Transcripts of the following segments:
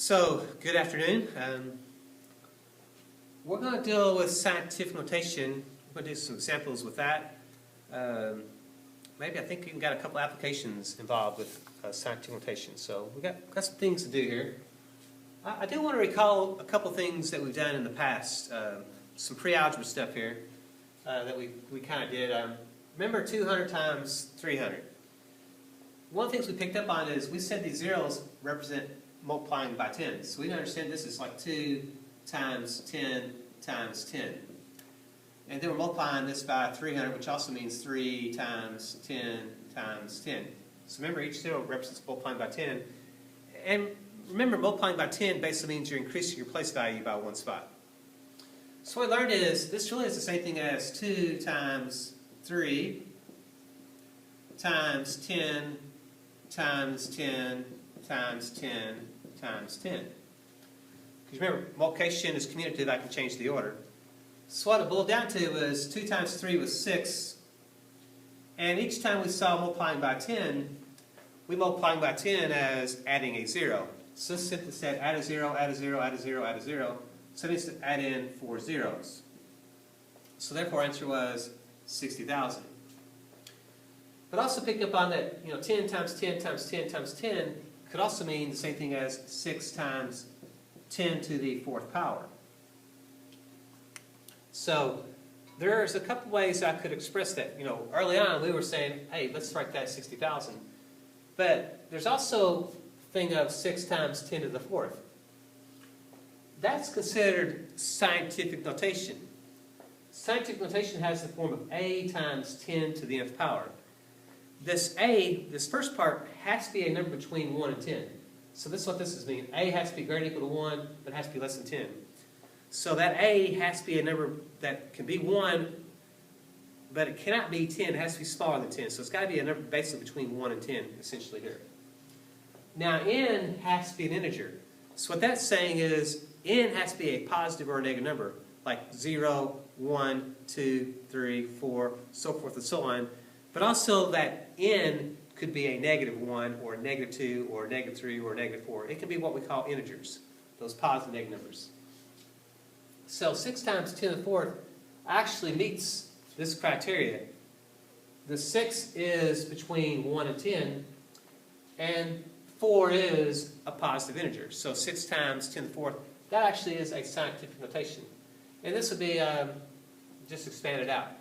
So, good afternoon. We're going to deal with scientific notation. We're going to do some examples with that. Maybe I think we've got a couple applications involved with scientific notation. So, we've got some things to do here. I do want to recall a couple things that we've done in the past. Some pre-algebra stuff here that we kind of did. Remember 200 times 300. One of the things we picked up on is we said these zeros represent multiplying by 10. So we understand this is like 2 times 10 times 10. And then we're multiplying this by 300, which also means 3 times 10 times 10. So remember, each zero represents multiplying by 10. And remember, multiplying by 10 basically means you're increasing your place value by one spot. So what we learned is, this really is the same thing as 2 times 3 times 10 times 10 times 10 times 10. Because remember, multiplication is commutative, I can change the order. So what it boiled down to was 2 times 3 was 6. And each time we saw multiplying by 10, we multiplying by 10 as adding a 0. So this simply said add a 0, add a 0, add a 0, add a 0. So it needs to add in 4 zeros. So therefore our answer was 60,000. But also picked up on that, 10 times 10 times 10 times 10 could also mean the same thing as 6 times 10 to the 4th power. So there's a couple ways I could express that. Early on we were saying, hey, let's write that 60,000. But there's also the thing of 6 times 10 to the 4th. That's considered scientific notation. Scientific notation has the form of a times 10 to the nth power. This a, this first part, has to be a number between 1 and 10. So this is what this is mean. A has to be greater than or equal to 1, but it has to be less than 10. So that a has to be a number that can be 1, but it cannot be 10. It has to be smaller than 10. So it's got to be a number basically between 1 and 10, essentially here. Now n has to be an integer. So what that's saying is n has to be a positive or a negative number, like 0, 1, 2, 3, 4, so forth and so on. But also that n could be a -1 or a -2 or a -3 or a -4. It can be what we call integers, those positive negative numbers. So 6 times 10 to the 4th actually meets this criteria. The 6 is between 1 and 10, and 4 is a positive integer. So 6 times 10 to the 4th, that actually is a scientific notation. And this would be just expanded out.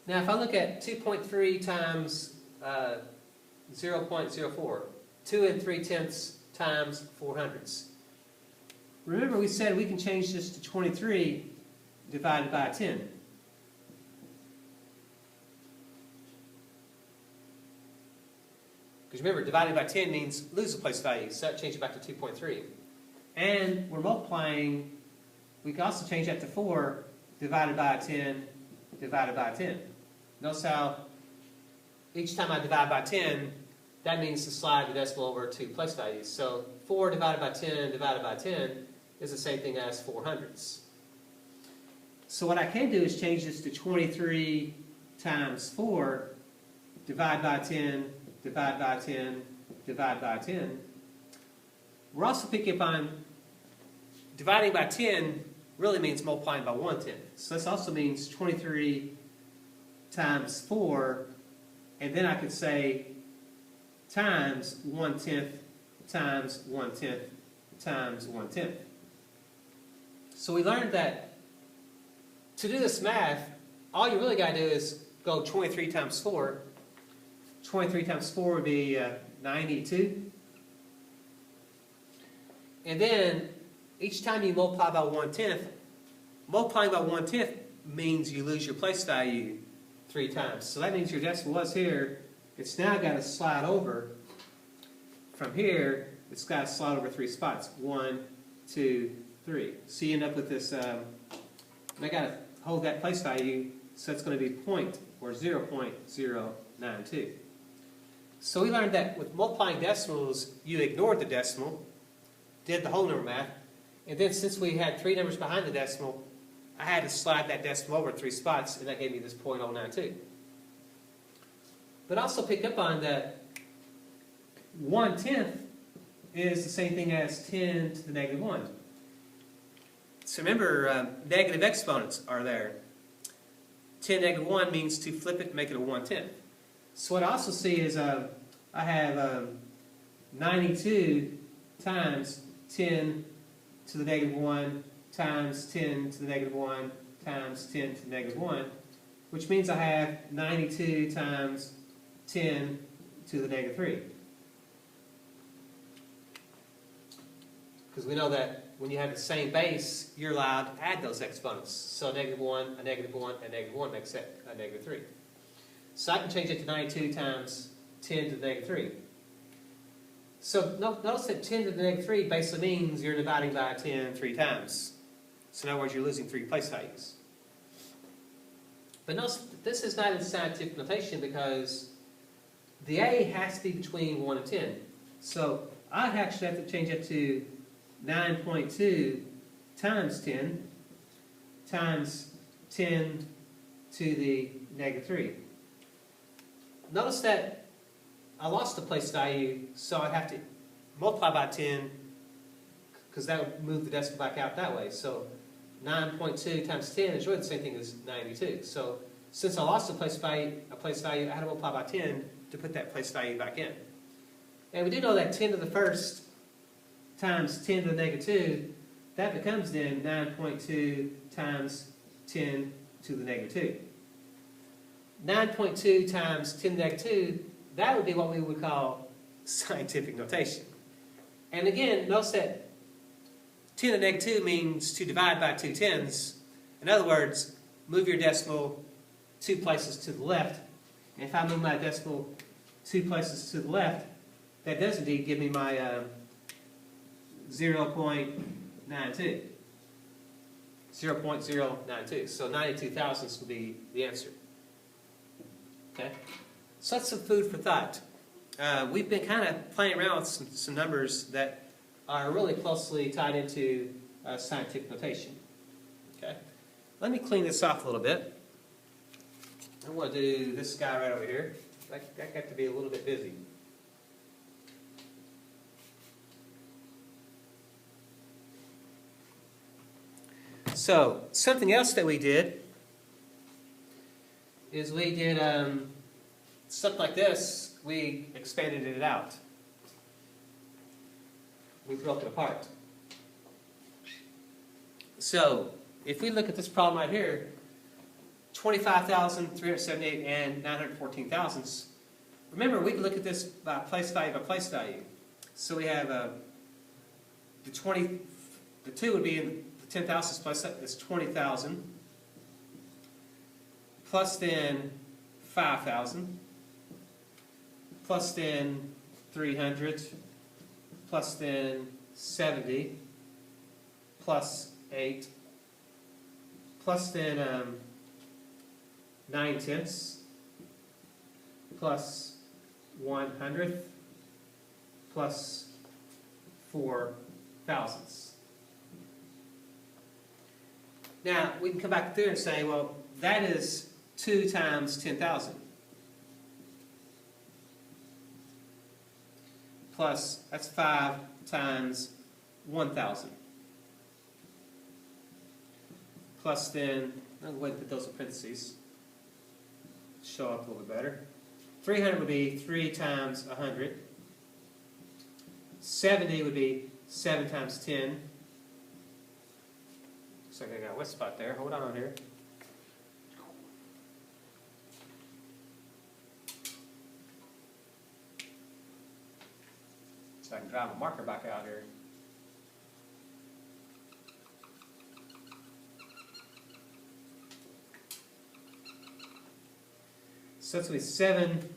Now if I look at 2.3 times 0.04, 2 and 3/10 times 400ths. Remember we said we can change this to 23 divided by 10. Because remember, divided by 10 means lose a place value, so that changes it back to 2.3. And we're multiplying, we can also change that to 4 divided by 10 divided by 10. Notice how each time I divide by 10, that means to slide the decimal over to place values. So 4 divided by 10 divided by 10 is the same thing as 400ths. So what I can do is change this to 23 times 4, divide by 10, divide by 10, divide by 10. We're also picking up on dividing by 10 really means multiplying by 1/10. So this also means 23 times 4, and then I could say times 1/10 times 1/10 times 1/10. So we learned that to do this math, all you really got to do is go 23 times 4. 23 times 4 would be 92. And then each time you multiply by 1/10, multiplying by 1/10 means you lose your place value 3 times. So that means your decimal was here. It's now got to slide over. From here, it's got to slide over 3 spots. 1, 2, 3. So you end up with this, and I got to hold that place value, so it's going to be 0.092. So we learned that with multiplying decimals, you ignored the decimal, did the whole number math, and then since we had 3 numbers behind the decimal, I had to slide that decimal over 3 spots, and that gave me this 0.092. But also pick up on that 1/10 is the same thing as 10 to the negative 1. So remember, negative exponents are there. 10 negative 1 means to flip it and make it a 1/10. So what I also see is I have 92 times 10 to the negative 1 times 10 to the negative 1 times 10 to the negative 1, which means I have 92 times 10 to the negative 3. Because we know that when you have the same base, you're allowed to add those exponents. So a negative 1, a negative 1, and a negative 1 makes that a negative 3. So I can change it to 92 times 10 to the negative 3. So notice that 10 to the negative 3 basically means you're dividing by 10 3 times. So in other words, you're losing 3 place values. But notice that this is not in scientific notation because the A has to be between 1 and 10. So I actually have to change it to 9.2 times 10 times 10 to the negative 3. Notice that I lost the place value, so I have to multiply by 10 because that would move the decimal back out that way. So 9.2 times 10 is really the same thing as 92. So since I lost a place value, I had to multiply by 10 to put that place value back in. And we do know that 10 to the first times 10 to the negative 2, that becomes then 9.2 times 10 to the negative 2. 9.2 times 10 to the negative 2, that would be what we would call scientific notation. And again, notice that 10 to the negative 2 means to divide by 2 tens. In other words, move your decimal 2 places to the left. And if I move my decimal 2 places to the left, that does indeed give me my 0.92. 0.092. So 92 thousandths would be the answer. Okay? So that's some food for thought. We've been kind of playing around with some numbers that are really closely tied into scientific notation. Okay? Let me clean this off a little bit. I want to do this guy right over here. That got to be a little bit busy. So, something else that we did is we did something like this. We expanded it out. We broke it apart. So, if we look at this problem right here, 25,378 and 914 thousandths. Remember, we can look at this by place value. So we have the 2 would be in the 10 thousandths place, that's 20,000, plus then 5,000, plus then 300, plus then 70, plus 8, plus then 9 tenths, plus 100th, plus 4 thousandths. Now, we can come back through and say, well, that is 2 times 10,000. Plus, that's 5 times 1,000. Plus then, I'll go ahead and put those in parentheses. Show up a little bit better. 300 would be 3 times 100. 70 would be 7 times 10. Looks like I got a wet spot there. Hold on here. So I can drive a marker back out here. So that's going to be 7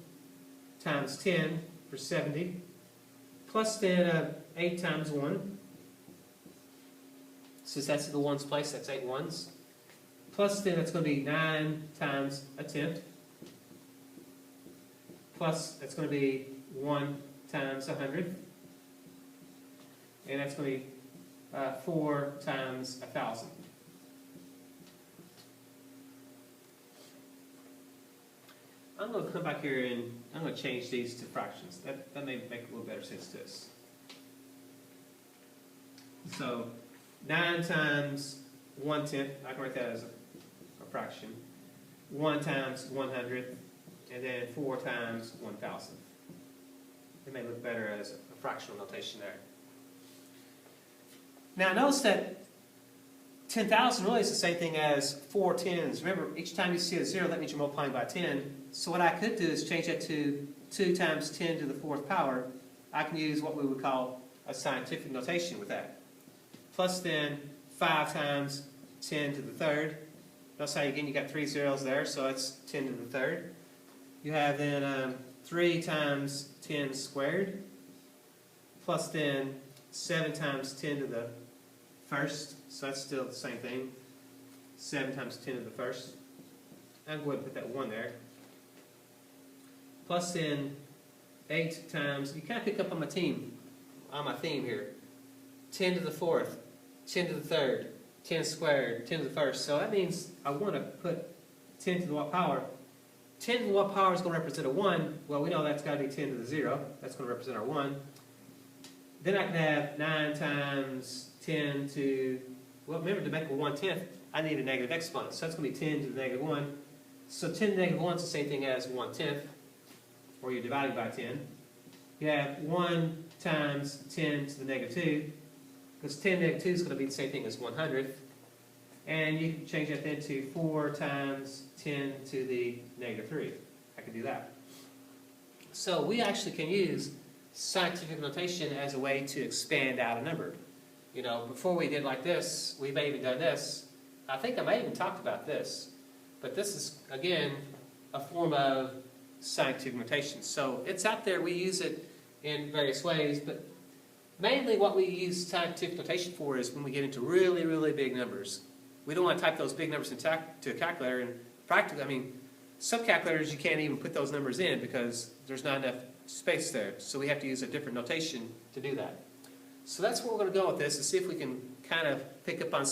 times 10 for 70, plus then 8 times 1. Since that's in the ones place, that's 8 ones. Plus then that's going to be 9 times a tenth. Plus that's going to be 1 times 100. And that's going to be 4 times 1,000. I'm going to come back here and I'm going to change these to fractions. That may make a little better sense to us. So 9 times 1/10, I can write that as a fraction. 1 times 100th, and then 4 times 1,000th. It may look better as a fractional notation there. Now notice that 10,000 really is the same thing as 4 tens. Remember, each time you see a 0, that means you're multiplying by 10. So what I could do is change that to 2 times 10 to the 4th power. I can use what we would call a scientific notation with that. Plus then 5 times 10 to the 3rd. Notice how again you got 3 zeros there, so that's 10 to the 3rd. You have then 3 times 10 squared. Plus then 7 times 10 to the 1st, so that's still the same thing. 7 times 10 to the 1st. I'm going to put that 1 there. Plus then 8 times, you kind of pick up on my theme here. 10 to the 4th, 10 to the 3rd, 10 squared, 10 to the 1st. So that means I want to put 10 to the what power. 10 to the what power is going to represent a 1. Well, we know that's got to be 10 to the 0. That's going to represent our 1. Then I can have 9 times 10 to, well, remember to make a 1/10, I need a negative exponent. So that's going to be 10 to the negative 1. So 10 to the negative 1 is the same thing as 1/10, or you're dividing by 10. You have 1 times 10 to the negative 2, because 10 to the negative 2 is going to be the same thing as 100th. And you can change that then to 4 times 10 to the negative 3. I can do that. So we actually can use scientific notation as a way to expand out a number. You know, before we did like this, we may have even done this. I think I may have even talked about this. But this is, again, a form of scientific notation. So it's out there. We use it in various ways. But mainly what we use scientific notation for is when we get into really, really big numbers. We don't want to type those big numbers into a calculator. And practically, I mean, some calculators you can't even put those numbers in because there's not enough space there. So we have to use a different notation to do that. So that's where we're going to go with this, and see if we can kind of pick up on